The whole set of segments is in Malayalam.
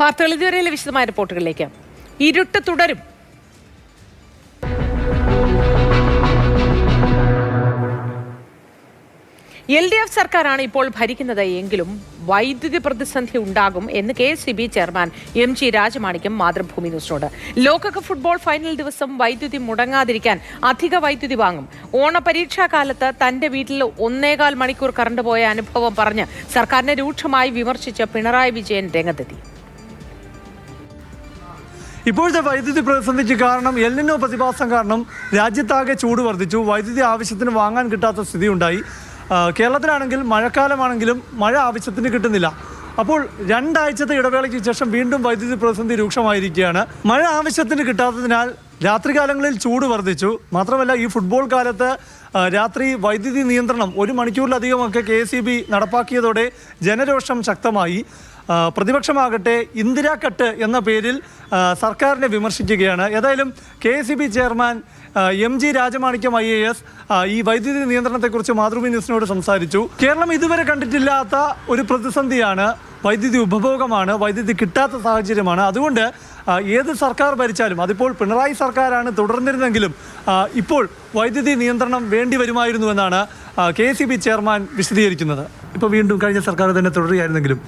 വാർത്തകൾ ഇതുവരെയുള്ള വിശദമായ റിപ്പോർട്ടുകളിലേക്ക്. ഇരുട്ട് തുടരും. LDF സർക്കാരാണ് ഇപ്പോൾ ഭരിക്കുന്നത് എങ്കിലും വൈദ്യുതി പ്രതിസന്ധി ഉണ്ടാകും എന്ന് KSEB chairman MG Rajamanickam Mathrubhumi ന്യൂസിനോട്. ലോകകപ്പ് ഫുട്ബോൾ ഫൈനൽ ദിവസം വൈദ്യുതി മുടങ്ങാതിരിക്കാൻ അധിക വൈദ്യുതി വാങ്ങും. ഓണപരീക്ഷാ കാലത്ത് തന്റെ വീട്ടിൽ 1.25 മണിക്കൂർ കറണ്ട് പോയ അനുഭവം പറഞ്ഞ് സർക്കാരിനെ രൂക്ഷമായി വിമർശിച്ച് പിണറായി വിജയൻ രംഗത്തെത്തി. ഇപ്പോഴത്തെ വൈദ്യുതി പ്രതിസന്ധിക്ക് കാരണം എൽ നിനോ പ്രതിഭാസം കാരണം രാജ്യത്താകെ ചൂട് വർദ്ധിച്ചു. വൈദ്യുതി ആവശ്യത്തിന് വാങ്ങാൻ കിട്ടാത്ത സ്ഥിതി ഉണ്ടായി. കേരളത്തിലാണെങ്കിൽ മഴക്കാലമാണെങ്കിലും മഴ ആവശ്യത്തിന് കിട്ടുന്നില്ല. അപ്പോൾ 2 ആഴ്ചത്തെ ഇടവേളയ്ക്ക് ശേഷം വീണ്ടും വൈദ്യുതി പ്രതിസന്ധി രൂക്ഷമായിരിക്കുകയാണ്. മഴ ആവശ്യത്തിന് കിട്ടാത്തതിനാൽ രാത്രികാലങ്ങളിൽ ചൂട് വർദ്ധിച്ചു. മാത്രമല്ല ഈ ഫുട്ബോൾ കാലത്ത് രാത്രി വൈദ്യുതി നിയന്ത്രണം 1 മണിക്കൂറിലധികമൊക്കെ KSEB നടപ്പാക്കിയതോടെ ജനരോഷം ശക്തമായി. പ്രതിപക്ഷമാകട്ടെ ഇന്ദിരാ കട്ട് എന്ന പേരിൽ സർക്കാരിനെ വിമർശിക്കുകയാണ്. ഏതായാലും KSEB chairman MG Rajamanikyam IAS ഈ വൈദ്യുതി നിയന്ത്രണത്തെക്കുറിച്ച് മാതൃഭൂമി ന്യൂസിനോട് സംസാരിച്ചു. കേരളം ഇതുവരെ കണ്ടിട്ടില്ലാത്ത ഒരു പ്രതിസന്ധിയാണ്, വൈദ്യുതി ഉപഭോഗമാണ്, വൈദ്യുതി കിട്ടാത്ത സാഹചര്യമാണ്. അതുകൊണ്ട് ഏത് സർക്കാർ ഭരിച്ചാലും, അതിപ്പോൾ പിണറായി സർക്കാരാണ് തുടർന്നിരുന്നെങ്കിലും ഇപ്പോൾ വൈദ്യുതി നിയന്ത്രണം വേണ്ടി വരുമായിരുന്നുവെന്നാണ് KSEB ചെയർമാൻ വിശദീകരിക്കുന്നത്. ഇപ്പോൾ വീണ്ടും കഴിഞ്ഞ സർക്കാർ തന്നെ തുടരുകയായിരുന്നെങ്കിലും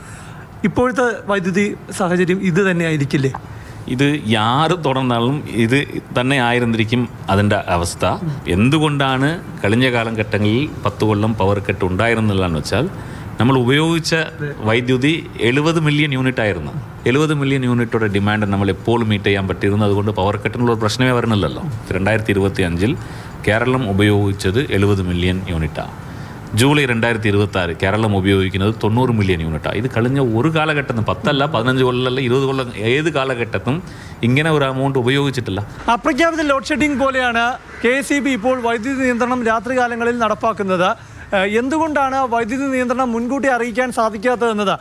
ഇപ്പോഴത്തെ വൈദ്യുതി സാഹചര്യം ഇത് തന്നെ ആയിരിക്കില്ലേ? ഇത് യാറ് തുടർന്നാലും ഇത് തന്നെ ആയിരുന്നിരിക്കും അതിൻ്റെ അവസ്ഥ. എന്തുകൊണ്ടാണ് കഴിഞ്ഞ കാലഘട്ടങ്ങളിൽ 10 കൊല്ലം പവർ കട്ട് ഉണ്ടായിരുന്നില്ലെന്ന് വെച്ചാൽ നമ്മൾ ഉപയോഗിച്ച വൈദ്യുതി 70 മില്യൺ യൂണിറ്റ് ആയിരുന്നു. 70 മില്യൺ യൂണിറ്റോടെ ഡിമാൻഡ് നമ്മൾ എപ്പോഴും മീറ്റ് ചെയ്യാൻ പറ്റിയിരുന്നു. അതുകൊണ്ട് പവർ കട്ടിനുള്ള ഒരു പ്രശ്നമേ വരുന്നില്ലല്ലോ. 2025 കേരളം ഉപയോഗിച്ചത് 70 മില്യൺ യൂണിറ്റാണ്. ജൂലൈ 2026 കേരളം ഉപയോഗിക്കുന്നത് 90 മില്യൺ യൂണിറ്റാണ്. ഇത് കഴിഞ്ഞ ഒരു കാലഘട്ടത്തും 10 അല്ല 15 കൊല്ലമല്ല 20 കൊല്ലം ഏത് കാലഘട്ടത്തും ഇങ്ങനെ ഒരു എമൗണ്ട് ഉപയോഗിച്ചിട്ടില്ല. അപ്രഖ്യാപിത ലോഡ് ഷെഡിംഗ് പോലെയാണ് KSEB ഇപ്പോൾ വൈദ്യുതി നിയന്ത്രണം രാത്രികാലങ്ങളിൽ നടപ്പാക്കുന്നത്. എന്തുകൊണ്ടാണ് വൈദ്യുതി നിയന്ത്രണം മുൻകൂട്ടി അറിയിക്കാൻ സാധിക്കാത്തതെന്നത്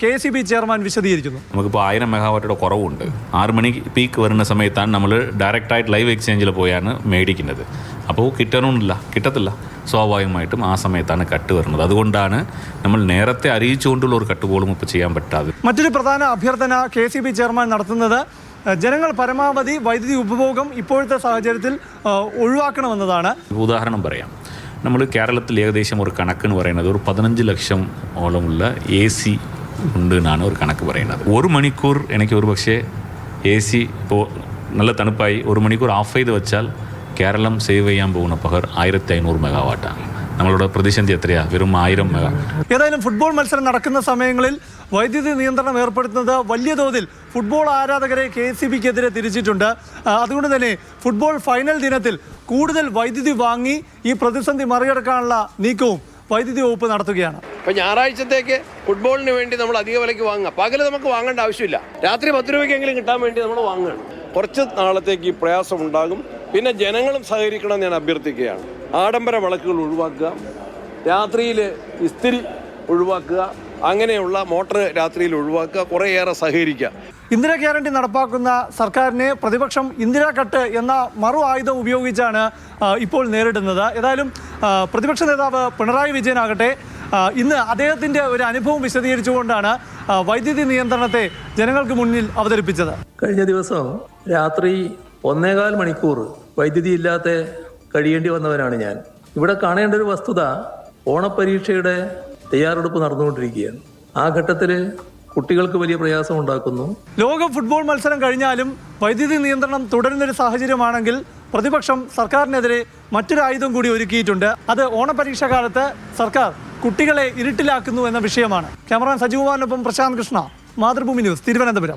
KSEB ചെയർമാൻ വിശദീകരിക്കുന്നു. നമുക്കിപ്പോൾ 1000 മെഗാവാട്ടിയുടെ കുറവുണ്ട്. 6 മണി പീക്ക് വരുന്ന സമയത്താണ് നമ്മൾ ഡയറക്റ്റായിട്ട് ലൈവ് എക്സ്ചേഞ്ചിൽ പോയാണ് മേടിക്കുന്നത്. അപ്പോൾ കിട്ടത്തില്ല. സ്വാഭാവികമായിട്ടും ആ സമയത്താണ് കട്ട് വരുന്നത്. അതുകൊണ്ടാണ് നമ്മൾ നേരത്തെ അറിയിച്ചുകൊണ്ടുള്ള ഒരു കട്ട് പോലും ഇപ്പോൾ ചെയ്യാൻ പറ്റാതെ. മറ്റൊരു പ്രധാന അഭ്യർത്ഥന KSEB ചെയർമാൻ നടത്തുന്നത് ജനങ്ങൾ പരമാവധി വൈദ്യുതി ഉപഭോഗം ഇപ്പോഴത്തെ സാഹചര്യത്തിൽ ഒഴിവാക്കണമെന്നതാണ്. ഉദാഹരണം പറയാം. നമ്മൾ കേരളത്തിൽ ഏകദേശം ഒരു കണക്കെന്ന് പറയുന്നത് ഒരു 15 ലക്ഷം ഓളമുള്ള AC ഉണ്ട് എന്നാണ് ഒരു കണക്ക് പറയുന്നത്. 1 മണിക്കൂർ എനിക്ക് ഒരു പക്ഷേ AC ഇപ്പോൾ നല്ല തണുപ്പായി 1 മണിക്കൂർ ഓഫ് ചെയ്ത് വെച്ചാൽ കേരളം സേവ് ചെയ്യാൻ പോകുന്ന പവർ 1500 മെഗാവാട്ടാണ്. നമ്മളുടെ പ്രതിസന്ധി എത്രയാണ്? വെറും 1000 മെഗാവാട്ട്. ഏതായാലും ഫുട്ബോൾ മത്സരം നടക്കുന്ന സമയങ്ങളിൽ വൈദ്യുതി നിയന്ത്രണം ഏർപ്പെടുത്തുന്നത് വലിയ തോതിൽ ഫുട്ബോൾ ആരാധകരെ KSEBക്കെതിരെ തിരിച്ചിട്ടുണ്ട്. അതുകൊണ്ട് തന്നെ ഫുട്ബോൾ ഫൈനൽ ദിനത്തിൽ കൂടുതൽ വൈദ്യുതി വാങ്ങി ഈ പ്രതിസന്ധി മറികടക്കാനുള്ള നീക്കവും വൈദ്യുതി വകുപ്പ് നടത്തുകയാണ്. ഇപ്പോൾ ഞായറാഴ്ചത്തേക്ക് ഫുട്ബോളിന് വേണ്ടി നമ്മൾ അധിക വിലയ്ക്ക് വാങ്ങുക. പകല് നമുക്ക് വാങ്ങേണ്ട ആവശ്യമില്ല. രാത്രി 10 രൂപയ്ക്കെങ്കിലും കിട്ടാൻ വേണ്ടി നമ്മൾ വാങ്ങുകയാണ്. കുറച്ച് നാളത്തേക്ക് ഈ പ്രയാസമുണ്ടാകും. പിന്നെ ജനങ്ങളും സഹകരിക്കണം ഞാൻ അഭ്യർത്ഥിക്കുകയാണ്. ആഡംബര വിളക്കുകൾ ഒഴിവാക്കുക, രാത്രിയിൽ ഇസ്തിരി ഒഴിവാക്കുക, അങ്ങനെയുള്ള മോട്ടർ രാത്രിയിൽ ഒഴിവാക്കുക, കുറേയേറെ സഹകരിക്കുക. ഇന്ദിരാ ഗ്യാരണ്ടി നടപ്പാക്കുന്ന സർക്കാരിനെ പ്രതിപക്ഷം ഇന്ദിരാ കട്ട് എന്ന മറു ആയുധം ഉപയോഗിച്ചാണ് ഇപ്പോൾ നേരിടുന്നത്. ഏതായാലും പ്രതിപക്ഷ നേതാവ് പിണറായി വിജയനാകട്ടെ ഇന്ന് അദ്ദേഹത്തിൻ്റെ ഒരു അനുഭവം വിശദീകരിച്ചുകൊണ്ടാണ് വൈദ്യുതി നിയന്ത്രണത്തെ ജനങ്ങൾക്ക് മുന്നിൽ അവതരിപ്പിച്ചത്. കഴിഞ്ഞ ദിവസം രാത്രി 1.25 മണിക്കൂർ വൈദ്യുതി ഇല്ലാത്ത കഴിയേണ്ടി വന്നവനാണ് ഞാൻ. ഇവിടെ കാണേണ്ട ഒരു വസ്തുത, ഓണപരീക്ഷയുടെ തയ്യാറെടുപ്പ് നടന്നുകൊണ്ടിരിക്കുകയാണ്. ആ ഘട്ടത്തിൽ കുട്ടികൾക്ക് വലിയ പ്രയാസം ഉണ്ടാക്കുന്നു. ലോക ഫുട്ബോൾ മത്സരം കഴിഞ്ഞാലും വൈദ്യുതി നിയന്ത്രണം തുടരുന്നൊരു സാഹചര്യമാണെങ്കിൽ പ്രതിപക്ഷം സർക്കാരിനെതിരെ മറ്റൊരു ആയുധം കൂടി ഒരുക്കിയിട്ടുണ്ട്. അത് ഓണപരീക്ഷ കാലത്ത് സർക്കാർ കുട്ടികളെ ഇരുട്ടിലാക്കുന്നു എന്ന വിഷയമാണ്. ക്യാമറാമാൻ സജീവ്കുമാറിനൊപ്പം പ്രശാന്ത് കൃഷ്ണ, മാതൃഭൂമി ന്യൂസ്, തിരുവനന്തപുരം.